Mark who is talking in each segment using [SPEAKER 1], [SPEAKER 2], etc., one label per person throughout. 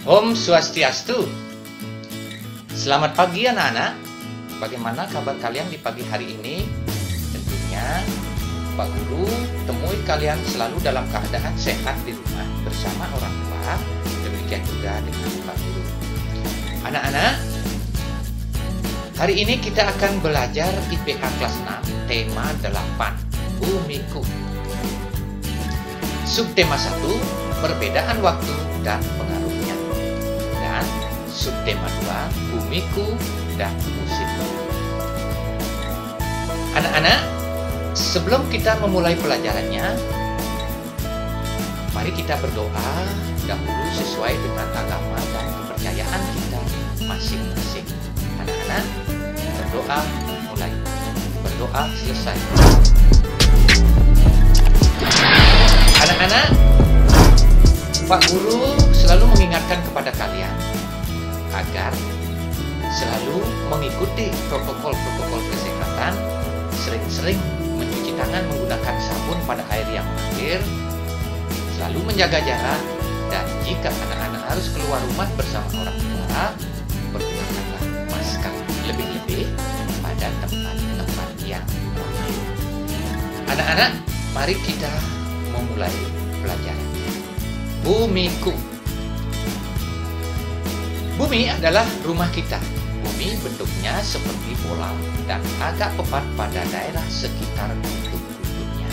[SPEAKER 1] Om Swastiastu. Selamat pagi anak-anak. Bagaimana kabar kalian di pagi hari ini? Tentunya Pak Guru temui kalian selalu dalam keadaan sehat di rumah bersama orang tua. Demikian juga dengan Pak Guru. Anak-anak, hari ini kita akan belajar IPA kelas 6 tema 8, Bumiku. Subtema 1, perbedaan waktu dan pengaruhnya. Dan subtema 2, Bumiku dan musim. Anak-anak, sebelum kita memulai pelajarannya, mari kita berdoa dahulu sesuai dengan agama dan kepercayaan kita masing-masing. Anak-anak, berdoa mulai. Berdoa selesai. Anak-anak, Pak Guru selalu mengingatkan kepada kalian agar selalu mengikuti protokol-protokol kesehatan, sering-sering mencuci tangan menggunakan sabun pada air yang mengalir, selalu menjaga jarak, dan jika anak-anak harus keluar rumah bersama orang tua, pergunakanlah masker, lebih-lebih pada tempat-tempat yang ramai. Anak-anak, mari kita memulai pelajarannya. Bumiku. Bumi adalah rumah kita. Bumi bentuknya seperti bola dan agak pepat pada daerah sekitar kutub-kutubnya.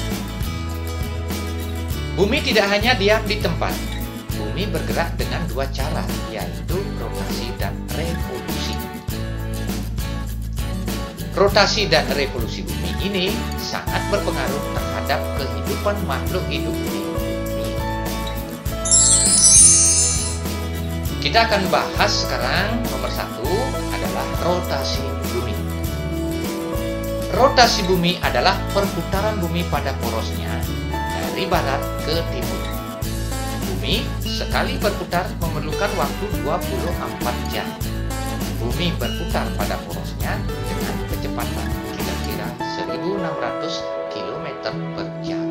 [SPEAKER 1] Bumi tidak hanya diam di tempat. Bumi bergerak dengan dua cara, yaitu rotasi dan revolusi. Rotasi dan revolusi bumi ini sangat berpengaruh terhadap kehidupan makhluk hidup di bumi. Kita akan bahas sekarang nomor 1 adalah rotasi bumi. Rotasi bumi adalah perputaran bumi pada porosnya dari barat ke timur. Bumi sekali berputar memerlukan waktu 24 jam. Bumi berputar pada porosnya dengan kecepatan kira-kira 1600 km per jam.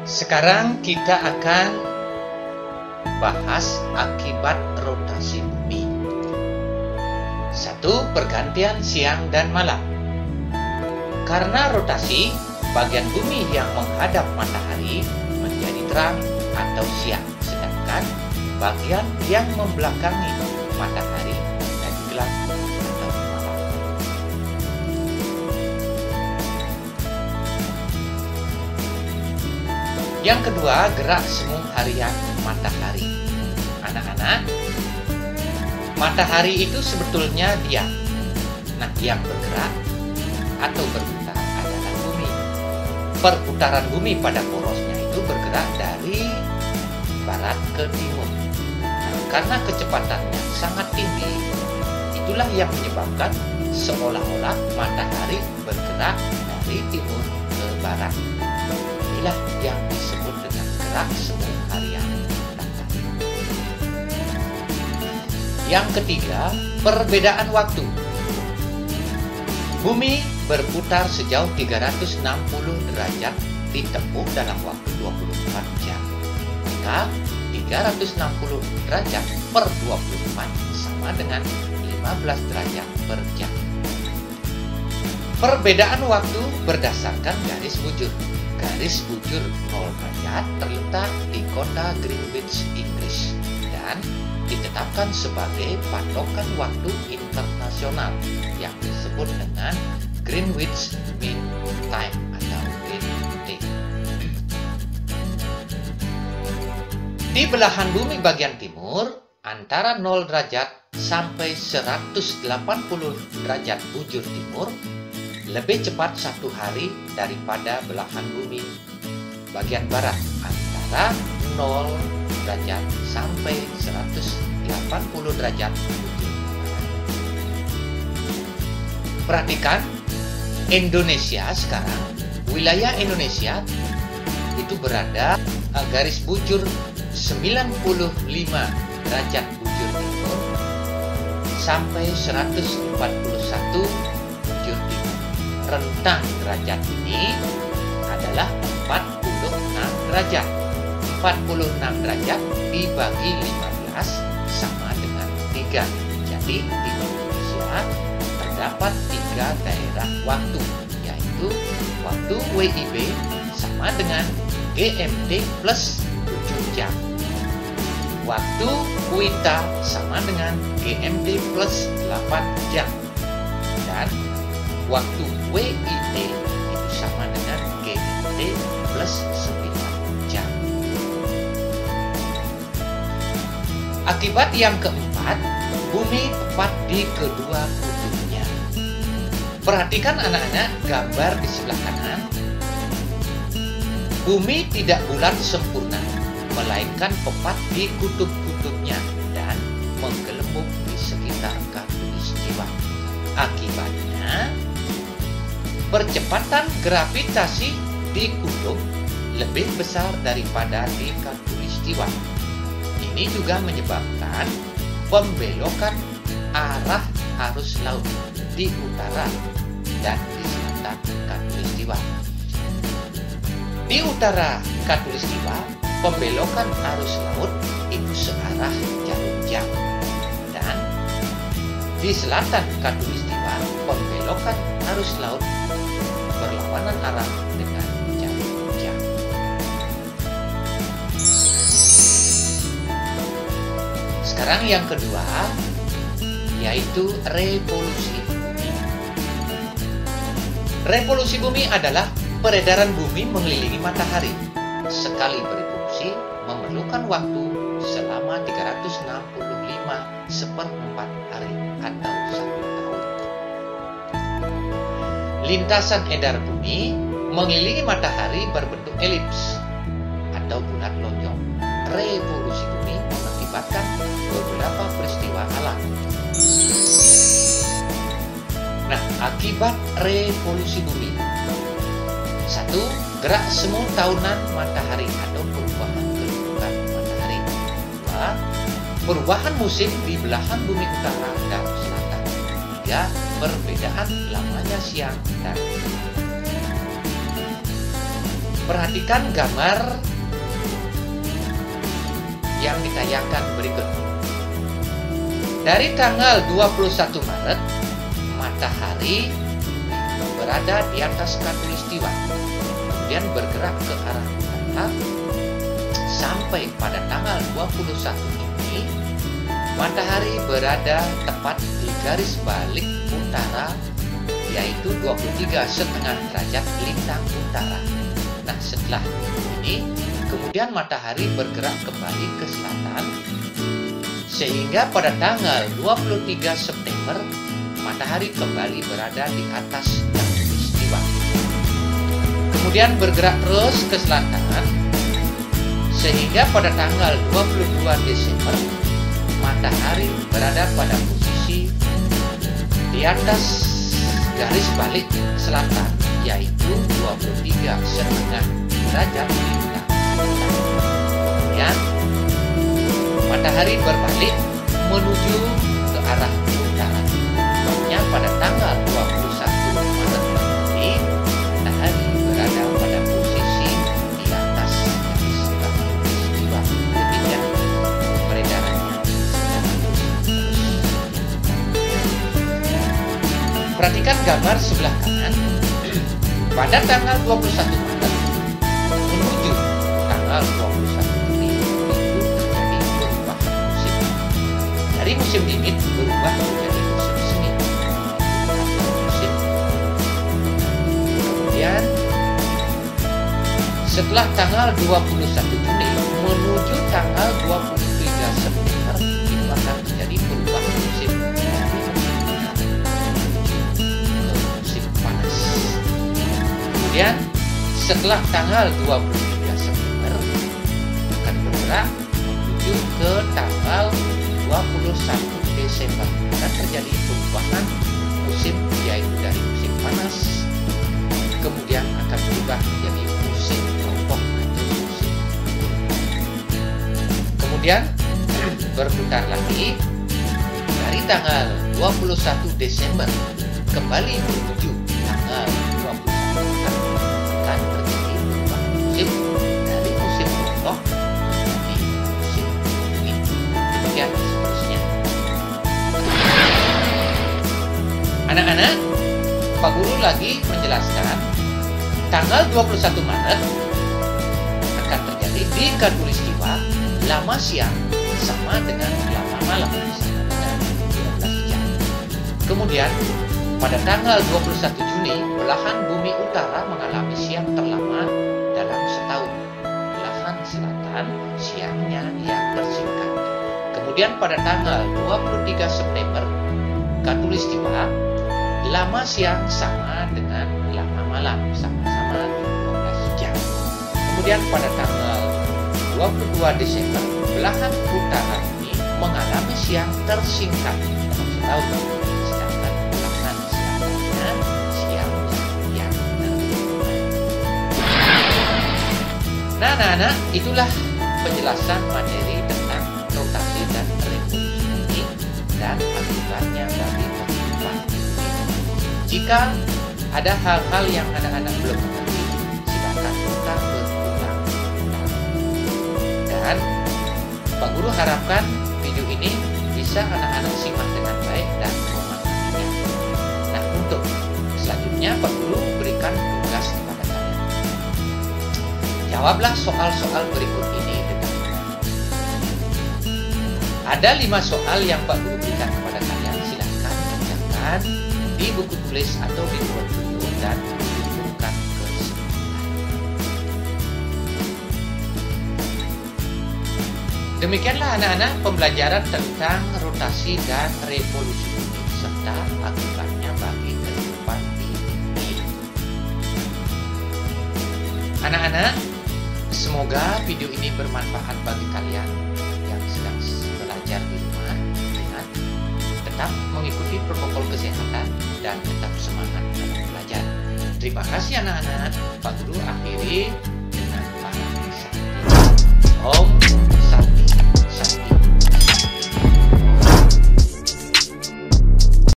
[SPEAKER 1] Sekarang kita akan bahas akibat rotasi bumi. 1. Pergantian siang dan malam. Karena rotasi, bagian bumi yang menghadap matahari menjadi terang atau siang, sedangkan bagian yang membelakangi matahari menjadi gelap atau malam. Yang kedua, gerak semu harian matahari. Anak-anak, matahari itu sebetulnya diam. Nah, yang bergerak atau berputar adalah bumi. Perputaran bumi pada porosnya itu bergerak dari barat ke timur. Nah, karena kecepatannya sangat tinggi, itulah yang menyebabkan seolah-olah matahari bergerak dari timur ke barat. Inilah yang disebut dengan gerak semu harian matahari. Yang ketiga, perbedaan waktu. Bumi berputar sejauh 360 derajat ditempuh dalam waktu 24 jam. Maka 360 derajat per 24 sama dengan 15 derajat per jam. Perbedaan waktu berdasarkan garis bujur. Garis bujur 0 derajat terletak di kota Greenwich, Inggris, dan ditetapkan sebagai patokan waktu internasional yang disebut dengan Greenwich Mean Time atau GMT. Di belahan bumi bagian timur, antara 0 derajat sampai 180 derajat bujur timur, lebih cepat 1 hari daripada belahan bumi bagian barat, antara 0 derajat sampai 180 derajat bujur barat. Perhatikan, Indonesia sekarang, wilayah Indonesia itu berada garis bujur 95 derajat bujur timur sampai 141 bujur timur. Rentang derajat ini adalah 46 derajat. 46 derajat dibagi 15 sama dengan 3. Jadi di Indonesia terdapat 3 daerah waktu, yaitu waktu WIB sama dengan GMT plus 7 jam. Waktu WITA sama dengan GMT plus 8 jam. Dan waktu WIT itu sama dengan GMT plus 9 jam. Akibat yang keempat, bumi tepat di kedua kutubnya. Perhatikan anak-anak gambar di sebelah kanan. Bumi tidak bulat sempurna, melainkan tepat di kutub-kutubnya dan menggelembung di sekitar khatulistiwa. Akibatnya, percepatan gravitasi di kutub lebih besar daripada di khatulistiwa. Ini juga menyebabkan pembelokan arah arus laut di utara dan di selatan khatulistiwa. Di utara khatulistiwa, pembelokan arus laut itu searah jarum jam, dan di selatan khatulistiwa, pembelokan arus laut berlawanan arah dengan jarum jam. Sekarang yang kedua, yaitu revolusi bumi. Revolusi bumi adalah peredaran bumi mengelilingi matahari. Sekali berevolusi memerlukan waktu selama 365/4 hari atau 1 tahun. Lintasan edar bumi mengelilingi matahari berbentuk elips atau bulat lonjong. Revolusi bumi mengakibatkan beberapa peristiwa alam. Nah, akibat revolusi bumi: 1. Gerak semu tahunan matahari atau perubahan kedudukan matahari. 2. Perubahan musim di belahan bumi utara dan selatan. 3. Perbedaan lamanya siang dan malam. Perhatikan gambar yang ditayangkan berikut. Dari tanggal 21 Maret, matahari berada di atas khatulistiwa, kemudian bergerak ke arah utara sampai pada tanggal 21 Juni, matahari berada tepat di garis balik utara, yaitu 23,5 derajat lintang utara. Nah, setelah ini, kemudian matahari bergerak kembali ke selatan, sehingga pada tanggal 23 September, matahari kembali berada di atas khatulistiwa. Kemudian bergerak terus ke selatan, sehingga pada tanggal 22 Desember, matahari berada pada posisi di atas garis balik selatan, yaitu 23,5 derajat lintang. Kemudian matahari berbalik menuju ke arah utara. Tepatnya pada tanggal 21 Maret ini, matahari berada pada posisi di atas garis khatulistiwa. Demikian peredarannya terus. Perhatikan gambar sebelah kanan. Pada tanggal 21 Maret menuju tanggal 21 Juni itu terjadi perubahan musim. Dari musim dingin berubah menjadi musim semi atau musim. Kemudian setelah tanggal 21 Juni menuju tanggal 23 September itu akan terjadi perubahan musim dari musim dingin ke musim panas. Kemudian setelah tanggal 23 September akan bergerak menuju ke tanggal 21 Desember. Akan terjadi perubahan musim, yaitu dari musim panas kemudian akan berubah menjadi musim keropok atau musim gugur. Kemudian berputar lagi dari tanggal 21 Desember kembali menuju tanggal 21 akan terjadi perubahan musim dari musim keropok anak-anak, Pak Guru lagi menjelaskan tanggal 21 Maret akan terjadi di Khatulistiwa lama siang sama dengan lama malam, sama dengan 12 jam. Kemudian pada tanggal 21 Juni belahan bumi utara mengalami siang terlama dalam setahun. Belahan selatan siangnya yang tersingkat. Kemudian pada tanggal 23 September Khatulistiwa lama siang sama dengan lama malam, sama-sama 12 jam. Kemudian pada tanggal 22 Desember belahan utara ini mengalami siang tersingkat dalam setahun, sedangkan belahan selatannya siang yang terlama. Nah, anak-anak, itulah penjelasan materi tentang rotasi dan revolusi bumi dan akibatnya bagi kehidupan dunia. Jika ada hal-hal yang anak-anak belum mengerti, silakan kita berulang-ulang. Dan Pak Guru harapkan video ini bisa anak-anak simak dengan baik dan memahaminya. Nah, untuk selanjutnya Pak Guru berikan tugas kepada kalian. Jawablah soal-soal berikut ini dengan benar. Ada 5 soal yang Pak Guru berikan kepada kalian. Silakan kerjakan di buku tulis atau di luar video dan kumpulkan kesimpulan. Demikianlah anak-anak pembelajaran tentang rotasi dan revolusi bumi serta akibatnya bagi kehidupan di bumi. Anak-anak, semoga video ini bermanfaat bagi kalian yang sedang belajar di rumah. Ingat, tetap mengikuti protokol kesehatan dan tetap semangat dalam belajar. Terima kasih anak-anak. Pak Guru akhiri